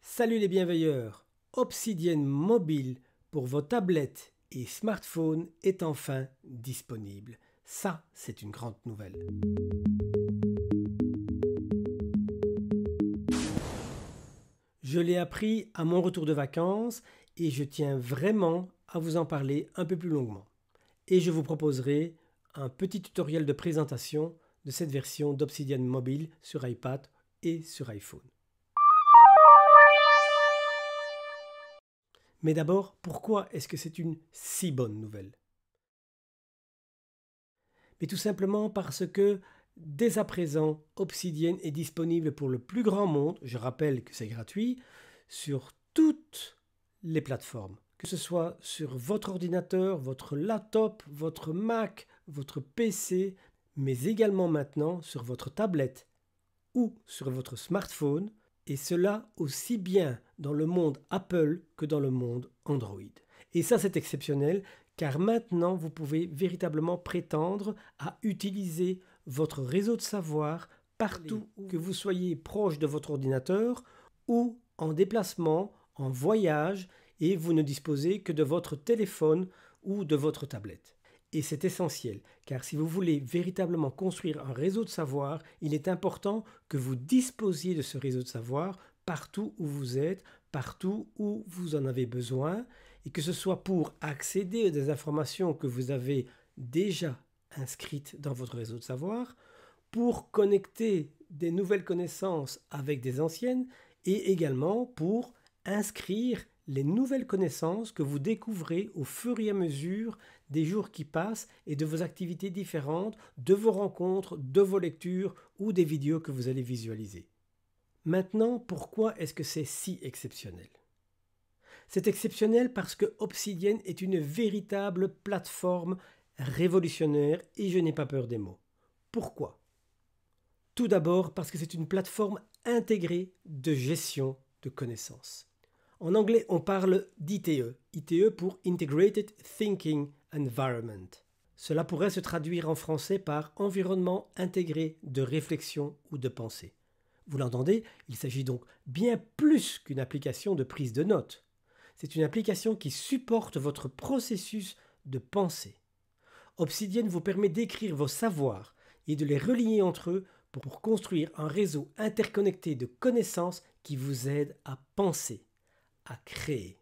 Salut les bienveilleurs! Obsidian Mobile pour vos tablettes et smartphones est enfin disponible. Ça, c'est une grande nouvelle. Je l'ai appris à mon retour de vacances et je tiens vraiment à vous en parler un peu plus longuement. Et je vous proposerai un petit tutoriel de présentation de cette version d'Obsidian Mobile sur iPad et sur iPhone. Mais d'abord, pourquoi est-ce que c'est une si bonne nouvelle? Mais tout simplement parce que dès à présent, Obsidian est disponible pour le plus grand monde, je rappelle que c'est gratuit, sur toutes les plateformes. Que ce soit sur votre ordinateur, votre laptop, votre Mac, votre PC, mais également maintenant sur votre tablette ou sur votre smartphone, et cela aussi bien dans le monde Apple que dans le monde Android. Et ça, c'est exceptionnel, car maintenant, vous pouvez véritablement prétendre à utiliser votre réseau de savoir partout que vous soyez proche de votre ordinateur ou en déplacement, en voyage, et vous ne disposez que de votre téléphone ou de votre tablette. Et c'est essentiel, car si vous voulez véritablement construire un réseau de savoir, il est important que vous disposiez de ce réseau de savoir partout où vous êtes, partout où vous en avez besoin, et que ce soit pour accéder à des informations que vous avez déjà inscrites dans votre réseau de savoir, pour connecter des nouvelles connaissances avec des anciennes, et également pour inscrire les nouvelles connaissances que vous découvrez au fur et à mesure des jours qui passent et de vos activités différentes, de vos rencontres, de vos lectures ou des vidéos que vous allez visualiser. Maintenant, pourquoi est-ce que c'est si exceptionnel? C'est exceptionnel parce que Obsidian est une véritable plateforme révolutionnaire et je n'ai pas peur des mots. Pourquoi? Tout d'abord parce que c'est une plateforme intégrée de gestion de connaissances. En anglais, on parle d'ITE, ITE pour Integrated Thinking Environment. Cela pourrait se traduire en français par environnement intégré de réflexion ou de pensée. Vous l'entendez, il s'agit donc bien plus qu'une application de prise de notes. C'est une application qui supporte votre processus de pensée. Obsidian vous permet d'écrire vos savoirs et de les relier entre eux pour construire un réseau interconnecté de connaissances qui vous aide à penser, à créer.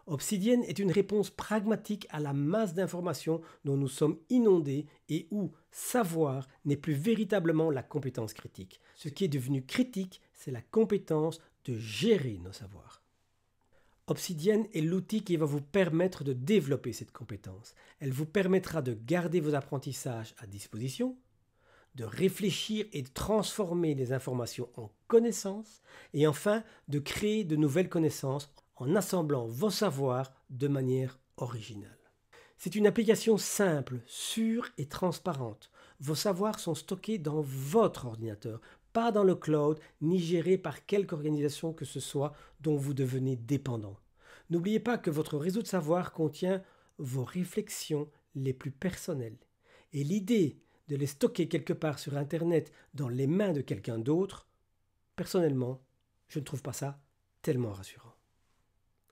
Obsidian est une réponse pragmatique à la masse d'informations dont nous sommes inondés et où savoir n'est plus véritablement la compétence critique. Ce qui est devenu critique, c'est la compétence de gérer nos savoirs. Obsidian est l'outil qui va vous permettre de développer cette compétence. Elle vous permettra de garder vos apprentissages à disposition, de réfléchir et de transformer les informations en connaissances, et enfin de créer de nouvelles connaissances en assemblant vos savoirs de manière originale. C'est une application simple, sûre et transparente. Vos savoirs sont stockés dans votre ordinateur, pas dans le cloud, ni gérés par quelque organisation que ce soit dont vous devenez dépendant. N'oubliez pas que votre réseau de savoir contient vos réflexions les plus personnelles. Et l'idée de les stocker quelque part sur Internet dans les mains de quelqu'un d'autre, personnellement, je ne trouve pas ça tellement rassurant.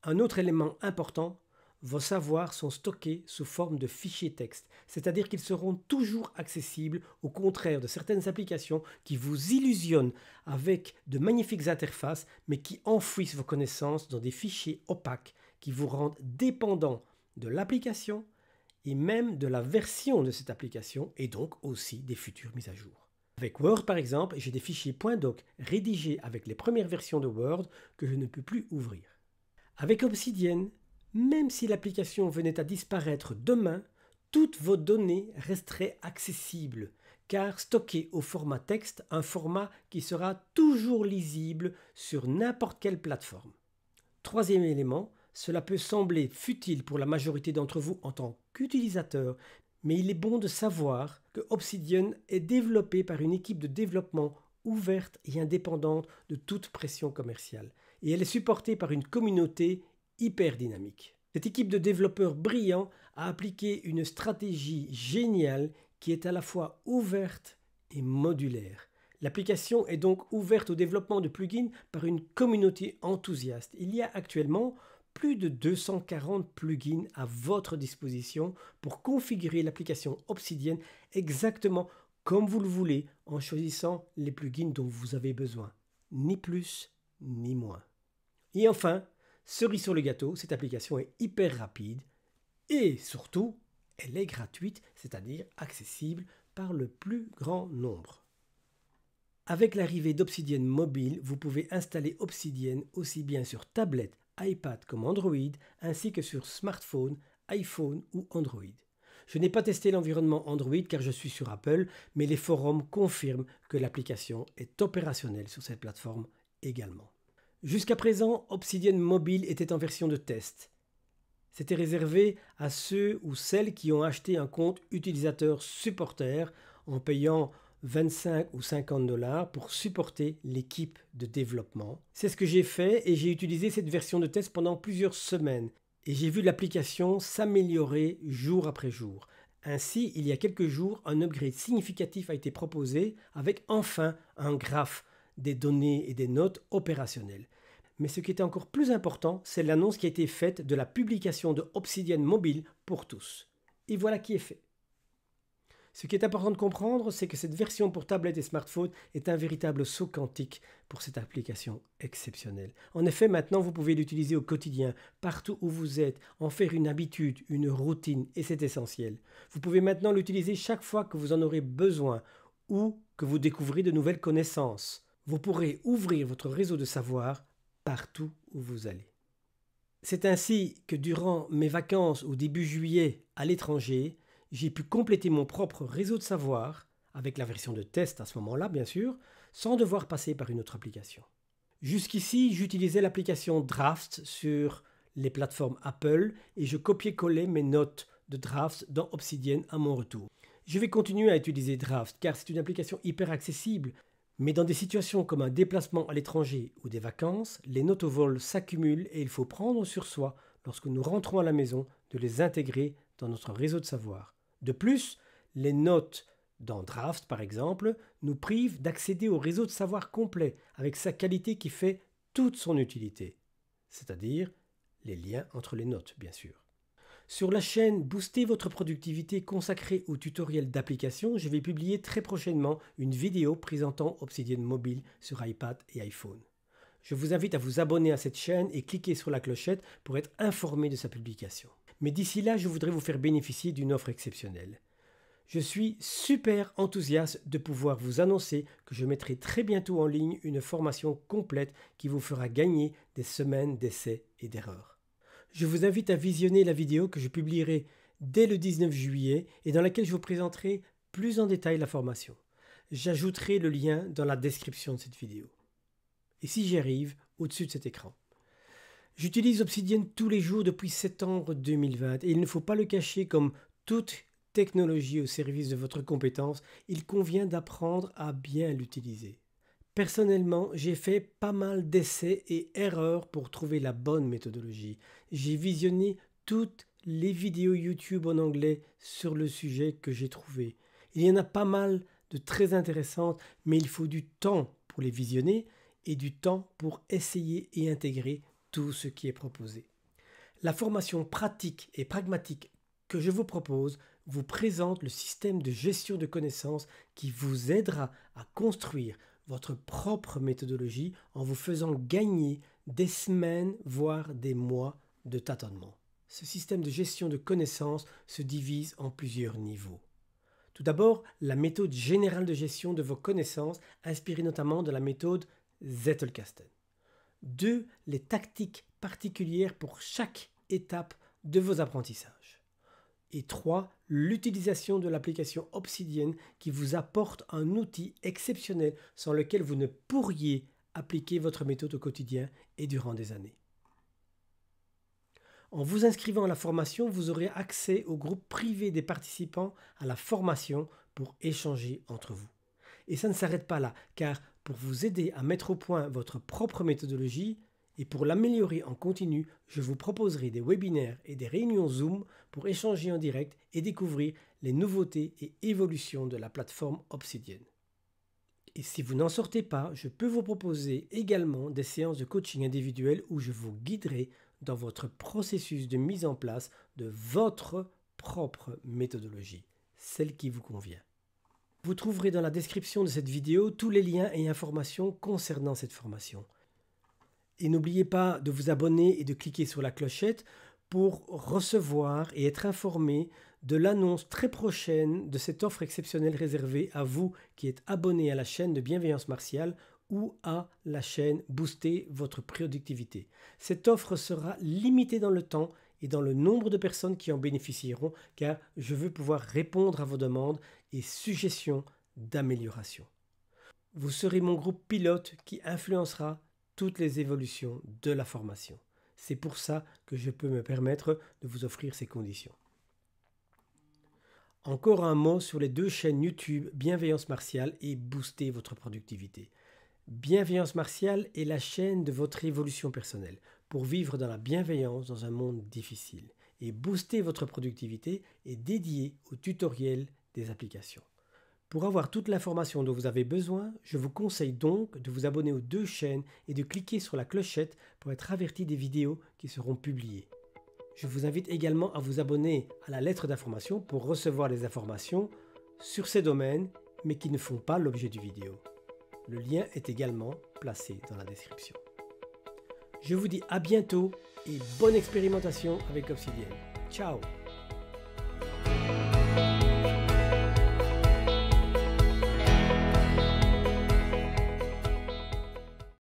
Un autre élément important, vos savoirs sont stockés sous forme de fichiers texte, c'est-à-dire qu'ils seront toujours accessibles, au contraire de certaines applications qui vous illusionnent avec de magnifiques interfaces, mais qui enfouissent vos connaissances dans des fichiers opaques qui vous rendent dépendants de l'application et même de la version de cette application et donc aussi des futures mises à jour. Avec Word par exemple, j'ai des fichiers .doc rédigés avec les premières versions de Word que je ne peux plus ouvrir. Avec Obsidian, même si l'application venait à disparaître demain, toutes vos données resteraient accessibles, car stockées au format texte, un format qui sera toujours lisible sur n'importe quelle plateforme. Troisième élément, cela peut sembler futile pour la majorité d'entre vous en tant qu'utilisateur, mais il est bon de savoir que Obsidian est développé par une équipe de développement ouverte et indépendante de toute pression commerciale. Et elle est supportée par une communauté hyper dynamique. Cette équipe de développeurs brillants a appliqué une stratégie géniale qui est à la fois ouverte et modulaire. L'application est donc ouverte au développement de plugins par une communauté enthousiaste. Il y a actuellement plus de 240 plugins à votre disposition pour configurer l'application Obsidian exactement comme vous le voulez en choisissant les plugins dont vous avez besoin. Ni plus, ni moins. Et enfin, cerise sur le gâteau, cette application est hyper rapide et surtout, elle est gratuite, c'est-à-dire accessible par le plus grand nombre. Avec l'arrivée d'Obsidian Mobile, vous pouvez installer Obsidian aussi bien sur tablette, iPad comme Android, ainsi que sur smartphone, iPhone ou Android. Je n'ai pas testé l'environnement Android car je suis sur Apple, mais les forums confirment que l'application est opérationnelle sur cette plateforme également. Jusqu'à présent, Obsidian Mobile était en version de test. C'était réservé à ceux ou celles qui ont acheté un compte utilisateur supporter en payant 25 ou 50 $ pour supporter l'équipe de développement. C'est ce que j'ai fait et j'ai utilisé cette version de test pendant plusieurs semaines et j'ai vu l'application s'améliorer jour après jour. Ainsi, il y a quelques jours, un upgrade significatif a été proposé avec enfin un graphe des données et des notes opérationnelles. Mais ce qui était encore plus important, c'est l'annonce qui a été faite de la publication de Obsidian Mobile pour tous. Et voilà qui est fait. Ce qui est important de comprendre, c'est que cette version pour tablette et smartphone est un véritable saut quantique pour cette application exceptionnelle. En effet, maintenant, vous pouvez l'utiliser au quotidien, partout où vous êtes, en faire une habitude, une routine, et c'est essentiel. Vous pouvez maintenant l'utiliser chaque fois que vous en aurez besoin ou que vous découvrez de nouvelles connaissances. Vous pourrez ouvrir votre réseau de savoir partout où vous allez. C'est ainsi que durant mes vacances au début juillet à l'étranger, j'ai pu compléter mon propre réseau de savoir, avec la version de test à ce moment-là bien sûr, sans devoir passer par une autre application. Jusqu'ici, j'utilisais l'application Draft sur les plateformes Apple et je copiais-collais mes notes de Draft dans Obsidian à mon retour. Je vais continuer à utiliser Draft car c'est une application hyper accessible, mais dans des situations comme un déplacement à l'étranger ou des vacances, les notes au vol s'accumulent et il faut prendre sur soi, lorsque nous rentrons à la maison, de les intégrer dans notre réseau de savoir. De plus, les notes dans Draft, par exemple, nous privent d'accéder au réseau de savoir complet, avec sa qualité qui fait toute son utilité, c'est-à-dire les liens entre les notes, bien sûr. Sur la chaîne Booster votre productivité consacrée aux tutoriels d'application, je vais publier très prochainement une vidéo présentant Obsidian Mobile sur iPad et iPhone. Je vous invite à vous abonner à cette chaîne et cliquer sur la clochette pour être informé de sa publication. Mais d'ici là, je voudrais vous faire bénéficier d'une offre exceptionnelle. Je suis super enthousiaste de pouvoir vous annoncer que je mettrai très bientôt en ligne une formation complète qui vous fera gagner des semaines d'essais et d'erreurs. Je vous invite à visionner la vidéo que je publierai dès le 19 juillet et dans laquelle je vous présenterai plus en détail la formation. J'ajouterai le lien dans la description de cette vidéo. Et si j'y arrive, au-dessus de cet écran. J'utilise Obsidian tous les jours depuis septembre 2020 et il ne faut pas le cacher, comme toute technologie au service de votre compétence, il convient d'apprendre à bien l'utiliser. Personnellement, j'ai fait pas mal d'essais et erreurs pour trouver la bonne méthodologie. J'ai visionné toutes les vidéos YouTube en anglais sur le sujet que j'ai trouvé. Il y en a pas mal de très intéressantes, mais il faut du temps pour les visionner et du temps pour essayer et intégrer tout ce qui est proposé. La formation pratique et pragmatique que je vous propose vous présente le système de gestion de connaissances qui vous aidera à construire votre propre méthodologie en vous faisant gagner des semaines, voire des mois de tâtonnement. Ce système de gestion de connaissances se divise en plusieurs niveaux. Tout d'abord, la méthode générale de gestion de vos connaissances, inspirée notamment de la méthode Zettelkasten. 2. Les tactiques particulières pour chaque étape de vos apprentissages. Et 3. L'utilisation de l'application Obsidian qui vous apporte un outil exceptionnel sans lequel vous ne pourriez appliquer votre méthode au quotidien et durant des années. En vous inscrivant à la formation, vous aurez accès au groupe privé des participants à la formation pour échanger entre vous. Et ça ne s'arrête pas là, car pour vous aider à mettre au point votre propre méthodologie et pour l'améliorer en continu, je vous proposerai des webinaires et des réunions Zoom pour échanger en direct et découvrir les nouveautés et évolutions de la plateforme Obsidian. Et si vous n'en sortez pas, je peux vous proposer également des séances de coaching individuel où je vous guiderai dans votre processus de mise en place de votre propre méthodologie, celle qui vous convient. Vous trouverez dans la description de cette vidéo tous les liens et informations concernant cette formation. Et n'oubliez pas de vous abonner et de cliquer sur la clochette pour recevoir et être informé de l'annonce très prochaine de cette offre exceptionnelle réservée à vous qui êtes abonné à la chaîne de Bienveillance Martiale ou à la chaîne Booster votre productivité. Cette offre sera limitée dans le temps et dans le nombre de personnes qui en bénéficieront, car je veux pouvoir répondre à vos demandes et suggestions d'amélioration. Vous serez mon groupe pilote qui influencera toutes les évolutions de la formation. C'est pour ça que je peux me permettre de vous offrir ces conditions. Encore un mot sur les deux chaînes YouTube Bienveillance Martiale et Booster votre productivité. Bienveillance Martiale est la chaîne de votre évolution personnelle pour vivre dans la bienveillance dans un monde difficile. Et Booster votre productivité est dédié aux tutoriels des applications. Pour avoir toute l'information dont vous avez besoin, je vous conseille donc de vous abonner aux deux chaînes et de cliquer sur la clochette pour être averti des vidéos qui seront publiées. Je vous invite également à vous abonner à la lettre d'information pour recevoir les informations sur ces domaines, mais qui ne font pas l'objet du vidéo. Le lien est également placé dans la description. Je vous dis à bientôt et bonne expérimentation avec Obsidian. Ciao!